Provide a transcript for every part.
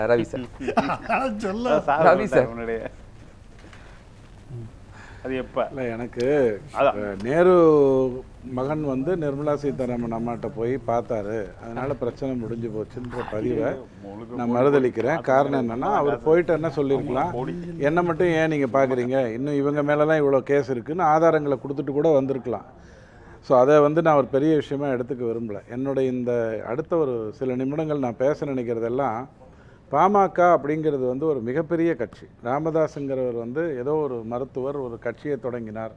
Ravi sir Ravi sir அது எப்ப இல்லை எனக்கு நேரு மகன் வந்து நிர்மலா சீதாராமன் அம்மாட்ட போய் பார்த்தாரு, அதனால பிரச்சனை முடிஞ்சு போச்சுன்ற பதிவை நான் மறுதளிக்கிறேன். காரணம் என்னன்னா, அவர் போயிட்டு என்ன சொல்லியிருக்கலாம், என்ன மட்டும் ஏன் நீங்கள் பார்க்குறீங்க, இன்னும் இவங்க மேலெலாம் இவ்வளோ கேஸ் இருக்குன்னு ஆதாரங்களை கொடுத்துட்டு கூட வந்திருக்கலாம். ஸோ அதை வந்து நான் ஒரு பெரிய விஷயமா எடுத்துக்க விரும்பலை. என்னுடைய இந்த அடுத்த ஒரு சில நிமிடங்கள் நான் பேச நினைக்கிறதெல்லாம், பாமக அப்படிங்கிறது வந்து ஒரு மிகப்பெரிய கட்சி. ராமதாஸுங்கிறவர் வந்து ஏதோ ஒரு மருத்துவர் ஒரு கட்சியை தொடங்கினார்,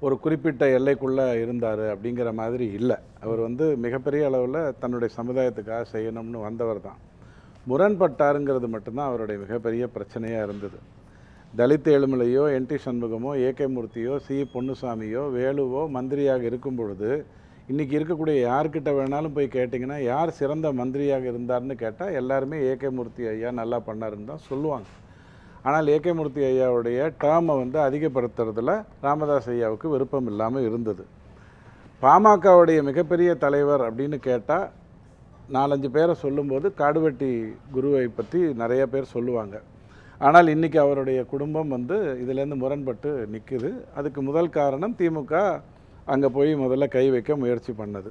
ஒரு குறிப்பிட்ட எல்லைக்குள்ளே இருந்தார் அப்படிங்கிற மாதிரி இல்லை. அவர் வந்து மிகப்பெரிய அளவில் தன்னுடைய சமுதாயத்துக்காக செய்யணும்னு வந்தவர் தான். முரண்பட்டாருங்கிறது மட்டும்தான் அவருடைய மிகப்பெரிய பிரச்சனையாக இருந்தது. தலித் எழுமலையோ என்டி சண்முகமோ ஏகே மூர்த்தியோ சி பொன்னுசாமியோ வேலுவோ மந்திரியாக இருக்கும் பொழுது இன்றைக்கி இருக்கக்கூடிய யார்கிட்ட வேணாலும் போய் கேட்டிங்கன்னா யார் சிறந்த மந்திரியாக இருந்தார்னு கேட்டால் எல்லாருமே ஏகே மூர்த்தி ஐயா நல்லா பண்ணாருன்னு தான் சொல்லுவாங்க. ஆனால் ஏகே மூர்த்தி ஐயாவுடைய டேர்மை வந்து அதிகப்படுத்துறதுல ராமதாஸ் ஐயாவுக்கு விருப்பம் இல்லாமல் இருந்தது. பாமகவுடைய மிகப்பெரிய தலைவர் அப்படின்னு கேட்டால் 4-5 பேரை சொல்லும்போது காடுவெட்டி குருவை பற்றி நிறைய பேர் சொல்லுவாங்க. ஆனால் இன்றைக்கி அவருடைய குடும்பம் வந்து இதிலேருந்து முரண்பட்டு நிற்குது. அதுக்கு முதல் காரணம் திமுக அங்கே போய் முதல்ல கை வைக்க முயற்சி பண்ணது.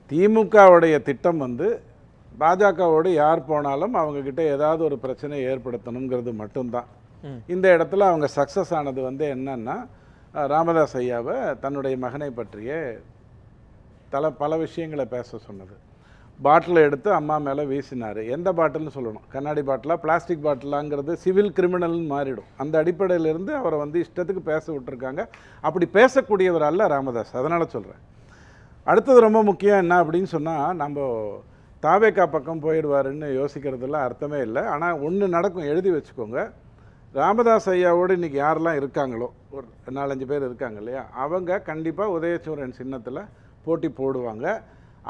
திமுகவுடைய திட்டம் வந்து பாஜகவோடு யார் போனாலும் அவங்கக்கிட்ட ஏதாவது ஒரு பிரச்சனை ஏற்படுத்தணுங்கிறது மட்டும்தான். இந்த இடத்துல அவங்க சக்ஸஸ் ஆனது வந்து என்னன்னா, ராமதாஸ் ஐயாவை தன்னுடைய மகனை பற்றிய பல விஷயங்களை பேச சொன்னது. பாட்டிலை எடுத்து அம்மா மேலே வீசினார். எந்த பாட்டில்னு சொல்லணும், கண்ணாடி பாட்டிலா பிளாஸ்டிக் பாட்டிலாங்கிறது சிவில் கிரிமினல்னு மாறிடும். அந்த அடிப்படையிலிருந்து அவரை வந்து இஷ்டத்துக்கு பேச விட்டுருக்காங்க. அப்படி பேசக்கூடியவர் அல்ல ராமதாஸ், அதனால் சொல்கிறேன். அடுத்தது ரொம்ப முக்கியம் என்ன அப்படின்னு சொன்னால், நம்ம தாவேக்கா பக்கம் போயிடுவாருன்னு யோசிக்கிறதுல அர்த்தமே இல்லை. ஆனால் ஒன்று நடக்கும், எழுதி வச்சுக்கோங்க. ராமதாஸ் ஐயாவோடு இன்றைக்கி யாரெல்லாம் இருக்காங்களோ, ஒரு 4-5 பேர் இருக்காங்க இல்லையா, அவங்க கண்டிப்பாக உதயசூரன் சின்னத்தில் போட்டி போடுவாங்க.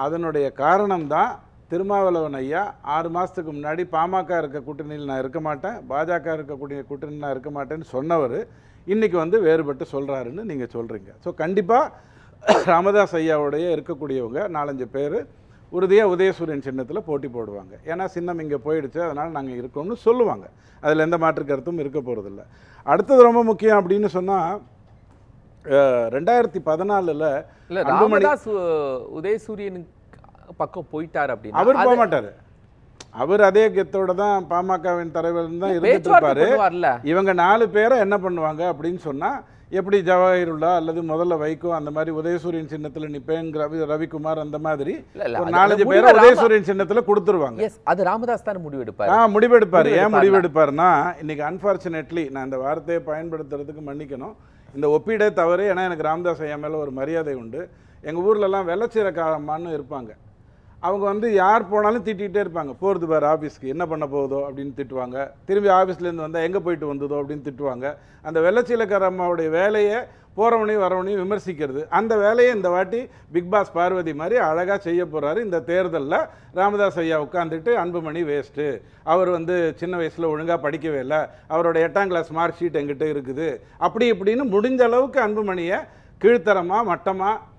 அதனுடைய காரணம்தான் திருமாவளவன் ஐயா 6 மாதத்துக்கு முன்னாடி பாமக இருக்க கூட்டணியில் நான் இருக்க மாட்டேன், பாஜக இருக்கக்கூடிய கூட்டணியில் நான் இருக்க மாட்டேன்னு சொன்னவர் இன்றைக்கி வந்து வேறுபட்டு சொல்கிறாருன்னு நீங்கள் சொல்கிறீங்க. ஸோ கண்டிப்பாக ராமதாஸ் ஐயாவுடைய இருக்கக்கூடியவங்க 4-5 பேர் உறுதியாக உதயசூரியன் சின்னத்தில் போட்டி போடுவாங்க. ஏன்னா சின்னம் இங்கே போயிடுச்சு, அதனால் நாங்கள் இருக்கோம்னு சொல்லுவாங்க. அதில் எந்த மாற்று கருத்தும் இருக்க போகிறதில்ல. அடுத்தது ரொம்ப முக்கியம் அப்படின்னு சொன்னால், 2014 ராமதாஸ் உதயசூரியன் பக்கம் போயிட்டார் அப்படின்னு அவர் போக மாட்டார். அவர் அதே கெத்தோட தான் பாமகவின் தலைவர் தான் இருந்துட்டு இருப்பாரு. இவங்க 4 பேரை என்ன பண்ணுவாங்க அப்படின்னு சொன்னால், எப்படி ஜவாஹிருல்லா அல்லது முதல்ல வைகோ அந்த மாதிரி உதயசூரியன் சின்னத்தில் நிப்பேங்கிற ரவிக்குமார் அந்த மாதிரி 4-5 பேரை உதயசூரியன் சின்னத்தில் கொடுத்துருவாங்க. அது ராமதாஸ் தான் முடிவெடுப்பார். முடிவெடுப்பார். ஏன் முடிவெடுப்பார்னா, இன்னைக்கு அன்ஃபார்ச்சுனேட்லி நான் இந்த வார்த்தையை பயன்படுத்துறதுக்கு மன்னிக்கணும், இந்த ஒப்பீடே தவறு. ஏன்னா எனக்கு ராமதாஸ் ஐயா மேலே ஒரு மரியாதை உண்டு. எங்கள் ஊர்லலாம் வெள்ளச்சீரக்காரம்மான்னு இருப்பாங்க. அவங்க வந்து யார் போனாலும் திட்டிகிட்டே இருப்பாங்க. போகிறது பார் ஆஃபீஸ்க்கு, என்ன பண்ண போகுதோ அப்படின்னு திட்டுவாங்க. திரும்பி ஆஃபீஸ்லேருந்து வந்தால் எங்கே போயிட்டு வந்ததோ அப்படின்னு திட்டுவாங்க. அந்த வெள்ளச்சீலக்காரம்மாவுடைய வேலையை போகிறவனையும் வரவனையும் விமர்சிக்கிறது. அந்த வேலையை இந்த வாட்டி பிக் பாஸ் பார்வதி மாதிரி அழகாக செய்ய போகிறாரு. இந்த தேர்தலில் ராமதாஸ் ஐயா உட்காந்துட்டு அன்புமணி வேஸ்ட்டு, அவர் வந்து சின்ன வயசில் ஒழுங்காக படிக்கவே இல்லை, அவரோட 8ஆம் கிளாஸ் மார்க் ஷீட் எங்கிட்ட இருக்குது, அப்படி இப்படின்னு முடிஞ்ச அளவுக்கு அன்புமணியை கீழ்த்தரமாக மட்டமாக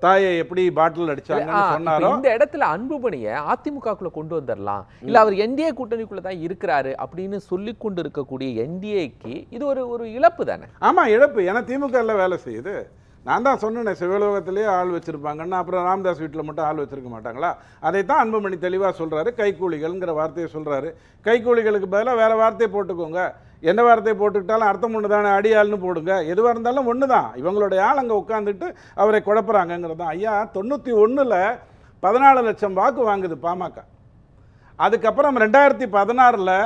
தாயை எப்படி பாட்டில் அடிச்சாங்கன்னு சொன்னாரோ, இந்த இடத்துல அன்புமணியை அதிமுகக்குள்ள கொண்டு வந்துடலாம், இல்ல அவர் என்டிஏ கூட்டணிக்குள்ள தான் இருக்கிறாரு அப்படின்னு சொல்லி கொண்டு இருக்கக்கூடிய என்டிஏக்கு இது ஒரு இழப்பு தானே? ஆமா, இழப்பு. ஏன்னா திமுக எல்லாம் வேலை செய்யுது. நான் தான் சொன்னேன், சிவலோகத்திலேயே ஆள் வச்சிருப்பாங்கன்னா அப்புறம் ராமதாஸ் வீட்டில் மட்டும் ஆள் வச்சிருக்க மாட்டாங்களா? அதைத்தான் அன்புமணி தெளிவாக சொல்றாரு. கைக்கூலிகள்ங்கிற வார்த்தையை சொல்றாரு. கைக்கூலிகளுக்கு பதிலாக வேற வார்த்தையை போட்டுக்கோங்க. எந்த வார்த்தையை போட்டுக்கிட்டாலும் அர்த்தம் ஒன்று தானே, அடியாள்னு போடுங்க. எதுவாக இருந்தாலும் ஒன்று தான். இவங்களுடைய ஆள் அங்கே உட்காந்துட்டு அவரை குழப்புறாங்கிறது தான். ஐயா 91 14 லட்சம் வாக்கு வாங்குது பாமக. அதுக்கப்புறம் 2016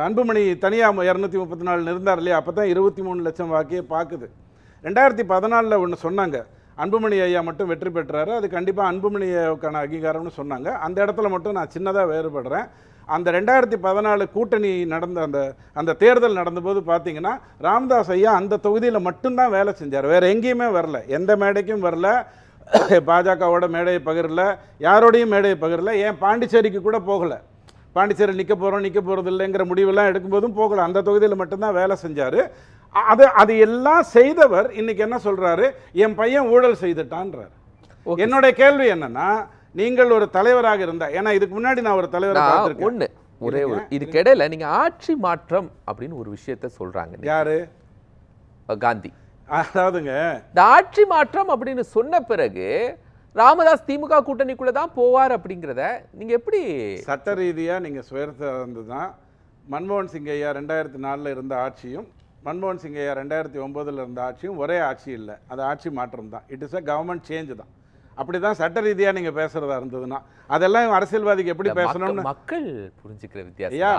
அன்புமணி தனியாக 234 இருந்தார் இல்லையா, அப்போ தான் 23 லட்சம் வாக்கே பார்க்குது. 2014 ஒன்று சொன்னாங்க, அன்புமணி ஐயா மட்டும் வெற்றி பெற்றாரு, அது கண்டிப்பாக அன்புமணிக்கான அங்கீகாரம்னு சொன்னாங்க. அந்த இடத்துல மட்டும் நான் சின்னதாக வேறுபடுறேன். அந்த 2014 கூட்டணி நடந்த அந்த தேர்தல் நடந்தபோது பார்த்தீங்கன்னா, ராமதாஸ் ஐயா அந்த தொகுதியில் மட்டும்தான் வேலை செஞ்சார். வேறு எங்கேயுமே வரல, எந்த மேடைக்கும் வரல. பாஜகவோட மேடையை பகிரல, யாரோடையும் மேடையை பகிரல. ஏன் பாண்டிச்சேரிக்கு கூட போகலை. பாண்டிச்சேரி நிற்க போகிறது இல்லைங்கிற முடிவெல்லாம் எடுக்கும்போதும் போகலை. அந்த தொகுதியில் மட்டும்தான் வேலை செஞ்சார். அது எல்லாம் செய்தவர் இன்னைக்கு என்ன சொல்றாரு, என் பையன் ஊழல் செய்துட்டான்றார். என்னுடைய கேள்வி என்னன்னா, நீங்கள் ஒரு தலைவராக இருந்தா, ஏன்னா இதுக்கு முன்னாடி நான் ஒரு தலைவரை பார்த்திருக்கேன். ஒண்ணு ஒரே ஒரு இதுக்கிடையில நீங்க ஆட்சி மாற்றம் அப்படின்னு ஒரு விஷயத்த சொல்றாங்க. யாரு? காந்தி. அதாவதுங்க, இந்த ஆட்சி மாற்றம் அப்படின்னு சொன்ன பிறகு ராமதாஸ் திமுக கூட்டணிக்குள்ள தான் போவார் அப்படிங்கிறத நீங்க எப்படி? சட்ட ரீதியா நீங்க சுயர்ந்து தான் மன்மோகன் சிங் ஐயா 2004 இருந்த ஆட்சியும் மன்மோகன் சிங் ஐயா 2009 இருந்த ஆட்சியும் ஒரே ஆட்சி இல்லை. அது ஆட்சி மாற்றம் தான். It is a government change தான். அப்படிதான் சட்ட ரீதியா நீங்க பேசுறதா இருந்ததுன்னா அதெல்லாம் அரசியல்வாதிக்கு எப்படி பேசணும்னு மக்கள் புரிஞ்சுக்கிற வித்தியாசம். ஐயா,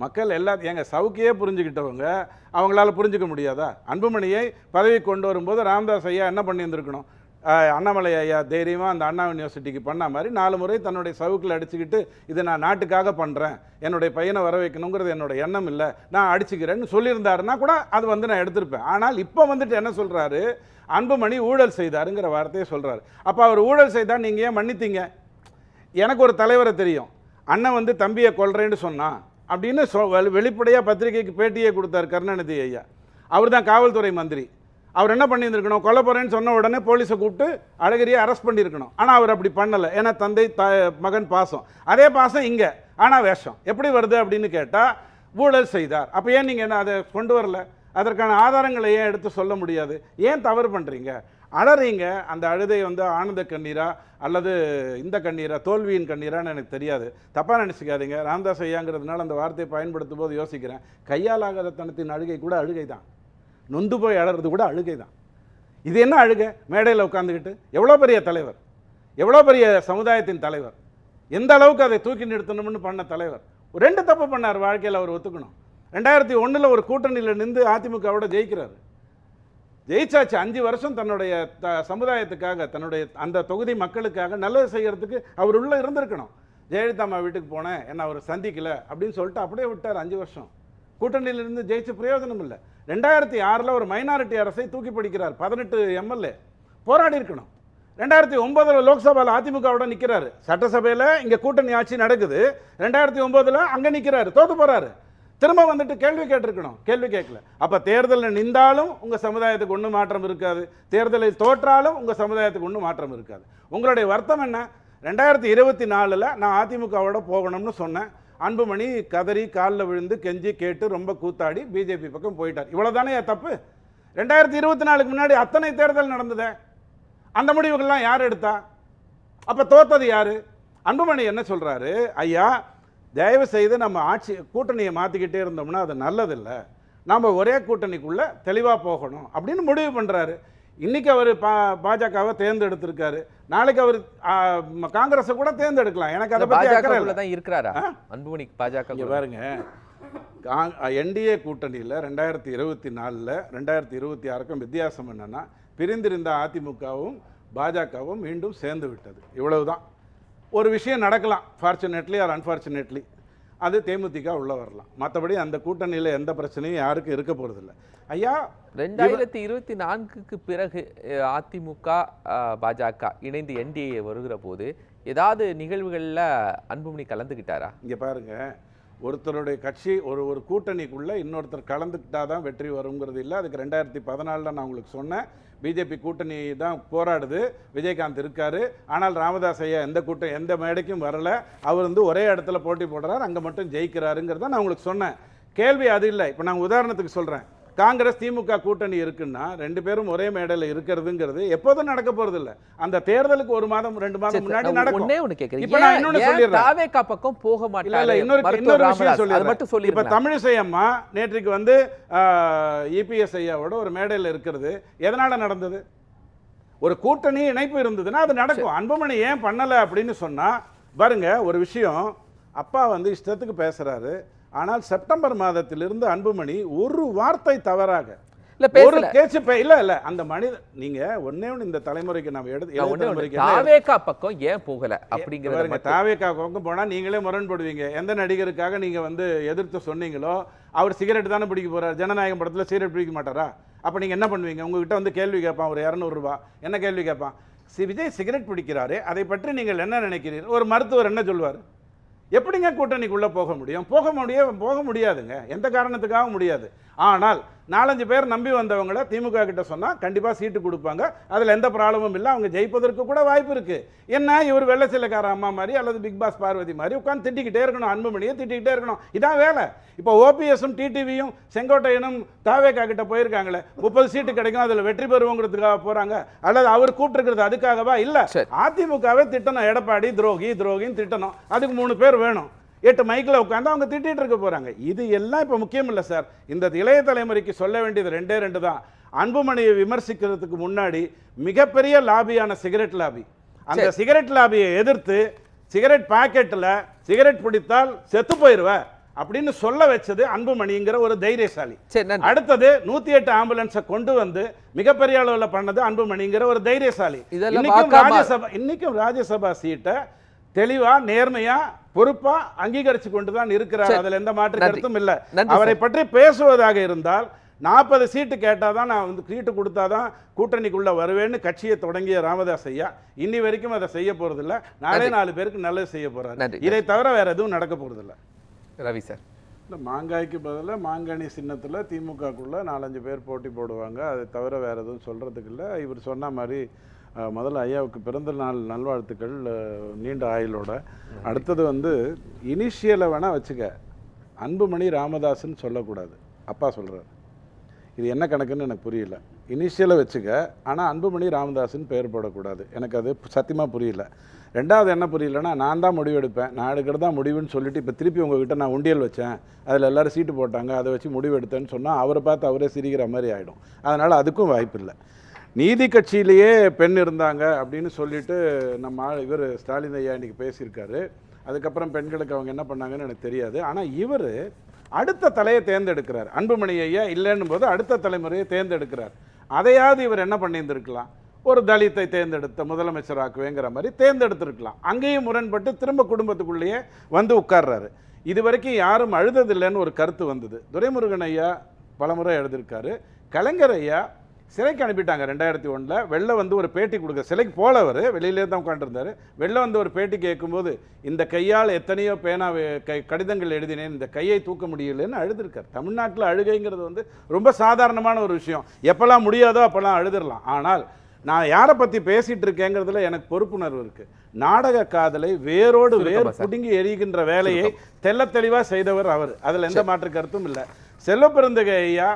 மக்கள் எல்லாத்தையும் எங்க சவுக்கியே புரிஞ்சுக்கிட்டவங்க அவங்களால புரிஞ்சுக்க முடியாதா? அன்புமணியை பதவி கொண்டு வரும்போது ராமதாஸ் ஐயா என்ன பண்ணியிருந்திருக்கணும்? அண்ணாமலை ஐயா தைரியமாக அந்த அண்ணா யூனிவர்சிட்டிக்கு பண்ண மாதிரி 4 முறை தன்னுடைய சவுக்கில் அடிச்சுக்கிட்டு இதை நான் நாட்டுக்காக பண்ணுறேன், என்னுடைய பையனை வர வைக்கணுங்கிறது என்னோட எண்ணம் இல்லை, நான் அடிச்சுக்கிறேன்னு சொல்லியிருந்தாருன்னா கூட அது நான் எடுத்திருப்பேன். ஆனால் இப்போ என்ன சொல்கிறாரு? அன்புமணி ஊழல் செய்தாருங்கிற வார்த்தையை சொல்கிறாரு. அப்போ அவர் ஊழல் செய்தால் நீங்கள் ஏன் மன்னித்தீங்க? எனக்கு ஒரு தலைவரை தெரியும், அண்ணன் தம்பியை கொல்றேன்னு சொன்னான் அப்படின்னு வெளிப்படையாக பத்திரிகைக்கு பேட்டியே கொடுத்தார் கருணாநிதி ஐயா. அவர் தான் காவல்துறை மந்திரி. அவர் என்ன பண்ணியிருந்திருக்கணும்? கொல்ல போகிறேன்னு சொன்ன உடனே போலீஸை கூப்பிட்டு அழகிரியை அரெஸ்ட் பண்ணியிருக்கணும். ஆனால் அவர் அப்படி பண்ணலை. ஏன்னா தந்தை மகன் பாசம். அதே பாசம் இங்கே, ஆனால் வேஷம் எப்படி வருது அப்படின்னு கேட்டால் ஊழல் செய்தார். அப்போ ஏன் நீங்கள் என்ன அதை கொண்டு வரல? அதற்கான ஆதாரங்களை ஏன் எடுத்து சொல்ல முடியாது? ஏன் தவறு பண்ணுறீங்க? அழறீங்க. அந்த அழுதை ஆனந்த கண்ணீரா அல்லது இந்த கண்ணீரா, தோல்வியின் கண்ணீரான்னு எனக்கு தெரியாது, தப்பாக நினச்சிக்காதீங்க. ராமதாஸ் ஐயாங்கிறதுனால அந்த வார்த்தையை பயன்படுத்தும் போது யோசிக்கிறேன். கையால் ஆகாத தனத்தின் அழுகை கூட அழுகை தான், நொந்து போய் அழறது கூட அழுகை தான். இது என்ன அழுகை? மேடையில் உட்காந்துக்கிட்டு எவ்வளோ பெரிய தலைவர், எவ்வளோ பெரிய சமுதாயத்தின் தலைவர், எந்த அளவுக்கு அதை தூக்கி நிறுத்தணும்னு பண்ண தலைவர் 2 தப்பு பண்ணார் வாழ்க்கையில். அவர் ஒத்துக்கணும். 2001 ஒரு கூட்டணியில் நின்று அதிமுகவோட ஜெயிக்கிறாரு. ஜெயிச்சாச்சு. 5 வருஷம் தன்னுடைய சமுதாயத்துக்காக, தன்னுடைய அந்த தொகுதி மக்களுக்காக நல்லது செய்கிறதுக்கு அவர் உள்ளே இருந்திருக்கணும். ஜெயலலிதா அம்மா வீட்டுக்கு போனேன், என்ன அவர் சந்திக்கல அப்படின்னு சொல்லிட்டு அப்படியே விட்டார். 5 வருஷம் கூட்டணியிலிருந்து ஜெயிச்சு பிரயோஜனம் இல்லை. 2006 ஒரு மைனாரிட்டி அரசை தூக்கி பிடிக்கிறார். 18 எம்எல்ஏ போராடி இருக்கணும். 2009 லோக்சபாவில் அதிமுகவோட நிற்கிறாரு. சட்டசபையில் இங்கே கூட்டணி ஆட்சி நடக்குது. 2009 அங்கே நிற்கிறாரு, தோத்து போறாரு. திரும்ப கேள்வி கேட்டிருக்கணும், கேள்வி கேட்கல. அப்போ தேர்தலில் நின்றாலும் உங்கள் சமுதாயத்துக்கு ஒன்றும் மாற்றம் இருக்காது, தேர்தலில் தோற்றாலும் உங்கள் சமுதாயத்துக்கு ஒன்றும் மாற்றம் இருக்காது. உங்களுடைய வருத்தம் என்ன? 2024 நான் அதிமுகவோட போகணும்னு சொன்னேன். அன்புமணி கதறி காலில் விழுந்து கெஞ்சி கேட்டு ரொம்ப கூத்தாடி பிஜேபி பக்கம் போயிட்டார். இவ்வளோதானே தப்பு? 2024 முன்னாடி அத்தனை தேர்தல் நடந்ததே. அந்த முடிவுகள்லாம் யார் எடுத்தா? அப்போ தோத்தது யாரு? அன்புமணி என்ன சொல்கிறாரு? ஐயா, தயவு செய்து நம்ம கூட்டணியை மாற்றிக்கிட்டே இருந்தோம்னா அது நல்லதில்லை, நாம் ஒரே கூட்டணிக்குள்ளே தெளிவாக போகணும் அப்படின்னு முடிவு பண்ணுறாரு. இன்னைக்கு அவர் பாஜகவை தேர்ந்தெடுத்திருக்காரு, நாளைக்கு அவர் காங்கிரஸை கூட தேர்ந்தெடுக்கலாம். எனக்கு அதை பற்றி அக்கறை தான் இருக்கிறாரா அன்புமணி? பாஜக பாருங்க, என்டிஏ கூட்டணியில் 2024 2026 வித்தியாசம் என்னன்னா, பிரிந்திருந்த அதிமுகவும் பாஜகவும் மீண்டும் சேர்ந்து விட்டது. இவ்வளவுதான். ஒரு விஷயம் நடக்கலாம், ஃபார்ச்சுனேட்லி ஆர் அன்ஃபார்ச்சுனேட்லி, அது தேமுதிக உள்ள வரலாம். மற்றபடி அந்த கூட்டணியில் எந்த பிரச்சனையும் யாருக்கும் இருக்க போறதில்லை. ஐயா, 2024க்கு பிறகு அதிமுக பாஜக இணைந்து என்டிஏ வருகிற போது ஏதாவது நிகழ்வுகளில் அன்புமணி கலந்துக்கிட்டாரா? இங்கே பாருங்க, ஒருத்தருடைய கட்சி ஒரு கூட்டணிக்குள்ளே இன்னொருத்தர் கலந்துக்கிட்டாதான் வெற்றி வருங்கிறது இல்லை. அதுக்கு 2014 நான் உங்களுக்கு சொன்னேன், பிஜேபி கூட்டணி தான் போராடுது, விஜயகாந்த் இருக்காரு. ஆனால் ராமதாஸ் ஐயா எந்த மேடைக்கும் வரல, அவர் ஒரே இடத்துல போட்டி போடுறாரு, அங்கே மட்டும் ஜெயிக்கிறாருங்கிறத நான் உங்களுக்கு சொன்னேன். கேள்வி அது இல்லை. இப்போ நான் உதாரணத்துக்கு சொல்கிறேன், காங்கிரஸ் திமுக கூட்டணி இருக்குன்னா 2 பேரும் ஒரே மேடையில் இருக்கிறதுங்கிறது எப்போதும் நடக்க போறது இல்ல. அந்த தேர்தலுக்கு 1 மாதம் 2 மாதம் முன்னாடி நடக்கும். இப்போ நான் இன்னொன்னு சொல்லிடுறேன், தாவேகா பக்கம் போக மாட்டாங்க. இல்ல, இன்னொரு விஷயம் சொல்லிடுறேன். இப்ப தமிழிசை அம்மா நேற்றுக்கு இபிஎஸ் ஐயாவோட ஒரு மேடையில் இருக்கிறது எதனால நடந்தது? ஒரு கூட்டணி இணைப்பு இருந்ததுன்னா அது நடக்கும். அன்புமணி ஏன் பண்ணல அப்படின்னு சொன்னா, பாருங்க ஒரு விஷயம், அப்பா இஷ்டத்துக்கு பேசுறாரு. ஆனால் செப்டம்பர் மாதத்திலிருந்து அன்புமணி ஒரு வார்த்தை தவறாக ஒரு கேட்சி இல்ல அந்த மனித நீங்க ஒண்ணே இந்த தலைமுறைக்கு நம்ம தாவேகா பக்கம் ஏன் போகல அப்படிங்கறது. தாவேகா பக்கம் போனா நீங்களே முரண்படுவீங்க. எந்த நடிகருக்காக நீங்க எதிர்த்து சொன்னீங்களோ அவர் சிகரெட் தானே பிடிக்க போறாரு. ஜனநாயகம் படத்துல சிகரெட் பிடிக்க மாட்டாரா? அப்ப நீங்க என்ன பண்ணுவீங்க? உங்ககிட்ட கேள்வி கேட்பான், ஒரு 200 ரூபாய். என்ன கேள்வி கேட்பான்? விஜய் சிகரெட் பிடிக்கிறாரு, அதை பற்றி நீங்கள் என்ன நினைக்கிறீர்கள்? ஒரு மருத்துவர் என்ன சொல்வார்? எப்படிங்க கூட்டணிக்குள்ளே போக முடியும்? போக முடியாதுங்க, எந்த காரணத்துக்காக முடியாது. ஆனால் 4-5 பேர் நம்பி வந்தவங்கள திமுக கிட்ட சொன்னா கண்டிப்பா சீட்டு கொடுப்பாங்க, அதுல எந்த ப்ராப்ளமும் இல்லை, அவங்க ஜெயிப்பதற்கு கூட வாய்ப்பு இருக்கு. என்ன இவர் வெள்ளச்சிலக்கார அம்மா மாதிரி அல்லது பிக் பாஸ் பார்வதி மாதிரி உட்காந்து திட்டிக்கிட்டே இருக்கணும், அன்புமணியை திட்டிக்கிட்டே இருக்கணும், இதான் வேலை. இப்போ ஓபிஎஸும் டிடிவியும் செங்கோட்டையனும் தாவேகா கிட்ட போயிருக்காங்களே, 30 சீட்டு கிடைக்கும் அதுல வெற்றி பெறுவோங்கிறதுக்காக போறாங்க, அல்லது அவர் கூப்பிட்டுருக்கிறது அதுக்காகவா? இல்ல, அதிமுகவே திட்டணும், எடப்பாடி துரோகின்னு திட்டணும், அதுக்கு 3 பேர் வேணும், 8 மைக்கில் உட்காந்து அவங்க திட்டிட்டு இருக்க போறாங்க. இது எல்லாம் இப்போ முக்கியம் இல்லை சார். இந்த இளைய தலைமுறைக்கு சொல்ல வேண்டியது 2 தான். அன்புமணியை விமர்சிக்கிறதுக்கு முன்னாடி மிகப்பெரிய லாபியான சிகரெட் லாபி, அந்த சிகரெட் லாபியை எதிர்த்து சிகரெட் பாக்கெட்டில் சிகரெட் பிடித்தால் செத்து போயிருவ அப்படின்னு சொல்ல வச்சது அன்புமணிங்கிற ஒரு தைரியசாலி. அடுத்தது 108 ஆம்புலன்ஸை கொண்டு வந்து மிகப்பெரிய அளவில் பண்ணது அன்புமணிங்கிற ஒரு தைரியசாலி. இன்னைக்கும் ராஜ்யசபா சீட்டை தெளிவா நேர்மையா பொறுப்பா அங்கீகரிச்சு கொண்டுதான் இருக்கிறார், அதுல எந்த மாற்று கருத்தும் இல்ல. அவரை பற்றி பேசுவதாக இருந்தால் 40 சீட்டு கேட்டாதான் நான் வந்து சீட்டு கொடுத்தாதான் கூட்டணிக்குள்ள வருவேன்னு கட்சியை தொடங்கிய ராமதாஸ் ஐயா இன்னி வரைக்கும் அதை செய்ய போறது இல்ல. 4 பேருக்கு நல்லது செய்ய போறாரு, இதை தவிர வேற எதுவும் நடக்க போறது இல்ல. ரவி சார், மாங்காய்க்கு பதிலாக மாங்கனி சின்னத்துல திமுகக்குள்ள 4-5 பேர் போட்டி போடுவாங்க, அதை தவிர வேற எதுவும் சொல்றதுக்கு இல்லை. இவர் சொன்ன மாதிரி முதல்ல ஐயாவுக்கு பிறந்த நாள் நல்வாழ்த்துக்கள், நீண்ட ஆயுளோட. அடுத்தது வந்து இனிஷியலை வேணால் வச்சுக்க, அன்புமணி ராமதாஸ்ன்னு சொல்லக்கூடாது, அப்பா சொல்கிறார். இது என்ன கணக்குன்னு எனக்கு புரியல. இனிஷியலை வச்சுக்க, ஆனால் அன்புமணி ராமதாஸ்ன்னு பெயர் போடக்கூடாது, எனக்கு அது சத்தியமாக புரியல. 2வது என்ன புரியலன்னா, நான் தான் முடிவு எடுப்பேன், நான் எடுக்கிறது தான் முடிவுன்னு சொல்லிட்டு இப்போ திருப்பி உங்ககிட்ட நான் உண்டியல் வச்சேன், அதில் எல்லோரும் சீட்டு போட்டாங்க, அதை வச்சு முடிவு எடுத்தேன்னு சொன்னால் அவரை பார்த்து அவரே சிரிக்கிற மாதிரி ஆகிடும். அதனால் அதுக்கும் வாய்ப்பு இல்லை. நீதி கட்சியிலேயே பெண் இருந்தாங்க அப்படின்னு சொல்லிட்டு நம்ம இவர் ஸ்டாலின் ஐயா இன்னைக்கு பேசியிருக்காரு. அதுக்கப்புறம் பெண்களுக்கு அவங்க என்ன பண்ணாங்கன்னு எனக்கு தெரியாது. ஆனால் இவர் அடுத்த தலையை தேர்ந்தெடுக்கிறார். அன்புமணி ஐயா இல்லைன்னும் போது அடுத்த தலைமுறையை தேர்ந்தெடுக்கிறார். அதையாவது இவர் என்ன பண்ணியிருந்திருக்கலாம், ஒரு தலித்தை தேர்ந்தெடுத்த முதலமைச்சராக்குவேங்கிற மாதிரி தேர்ந்தெடுத்திருக்கலாம். அங்கேயும் முரண்பட்டு திரும்ப குடும்பத்துக்குள்ளேயே வந்து உட்கார்றாரு. இது வரைக்கும் யாரும் அழுததில்லைன்னு ஒரு கருத்து வந்தது. துரைமுருகன் ஐயா பலமுறை எழுதியிருக்காரு. கலைஞர் ஐயா சிறைக்கு அனுப்பிட்டாங்க 2001. வெளில வந்து ஒரு பேட்டி கொடுக்க, சிலைக்கு போலவர் வெளியிலே தான் உட்காந்துருந்தார். வெளில வந்து ஒரு பேட்டி கேட்கும்போது, இந்த கையால் எத்தனையோ கடிதங்கள் எழுதினேன், இந்த கையை தூக்க முடியலன்னு அழுதுருக்கார். தமிழ்நாட்டில் அழுகைங்கிறது வந்து ரொம்ப சாதாரணமான ஒரு விஷயம், எப்போல்லாம் முடியாதோ அப்போல்லாம் அழுதுடலாம். ஆனால் நான் யாரை பற்றி பேசிகிட்டு இருக்கேங்கிறதுல எனக்கு பொறுப்புணர்வு இருக்குது. நாடக காதலை வேரோடு வேர் புடுங்கி எரிகின்ற வேலையை தெல்ல தெளிவாக செய்தவர் அவர், அதில் எந்த மாற்று கருத்தும் இல்லை. செல்வப்பெருந்தகை ஐயா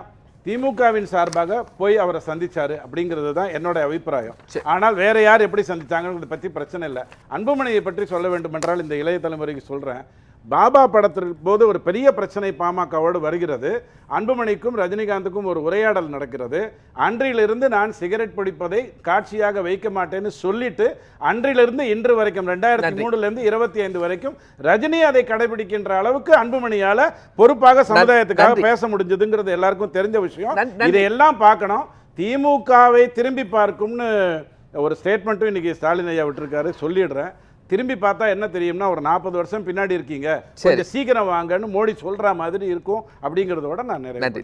திமுகவின் சார்பாக போய் அவரை சந்திச்சாரு அப்படிங்கிறது தான் என்னோட அபிப்பிராயம். ஆனால் வேற யார் எப்படி சந்திச்சாங்கிறத பற்றி பிரச்சனை இல்லை. அன்புமணியை பற்றி சொல்ல வேண்டும் என்றால் இந்த இளைய தலைமுறைக்கு சொல்கிறேன், பாபா படத்தின் போது ஒரு பெரிய பிரச்சனை பாமகவோடு வருகிறது. அன்புமணிக்கும் ரஜினிகாந்துக்கும் ஒரு உரையாடல் நடக்கிறது. அன்றிலிருந்து நான் சிகரெட் பிடிப்பதை காட்சியாக வைக்க மாட்டேன்னு சொல்லிட்டு அன்றிலிருந்து இன்று வரைக்கும் 2003 25 வரைக்கும் ரஜினி அதை கடைபிடிக்கின்ற அளவுக்கு அன்புமணியால பொறுப்பாக சமுதாயத்துக்காக பேச முடிஞ்சதுங்கிறது எல்லாருக்கும் தெரிஞ்ச விஷயம். இதையெல்லாம் பார்க்கணும். திமுகவை திரும்பி பார்க்கும்னு ஒரு ஸ்டேட்மெண்ட்டும் இன்னைக்கு ஸ்டாலின் ஐயா விட்டுருக்காரு, சொல்லிடுறேன். திரும்பி பார்த்தா என்ன தெரியும்னா, ஒரு 40 வருஷம் பின்னாடி இருக்கீங்க, கொஞ்சம் சீக்கிரம் வாங்கன்னு மோடி சொல்ற மாதிரி இருக்கும் அப்படிங்கிறதோட நான் நிறைய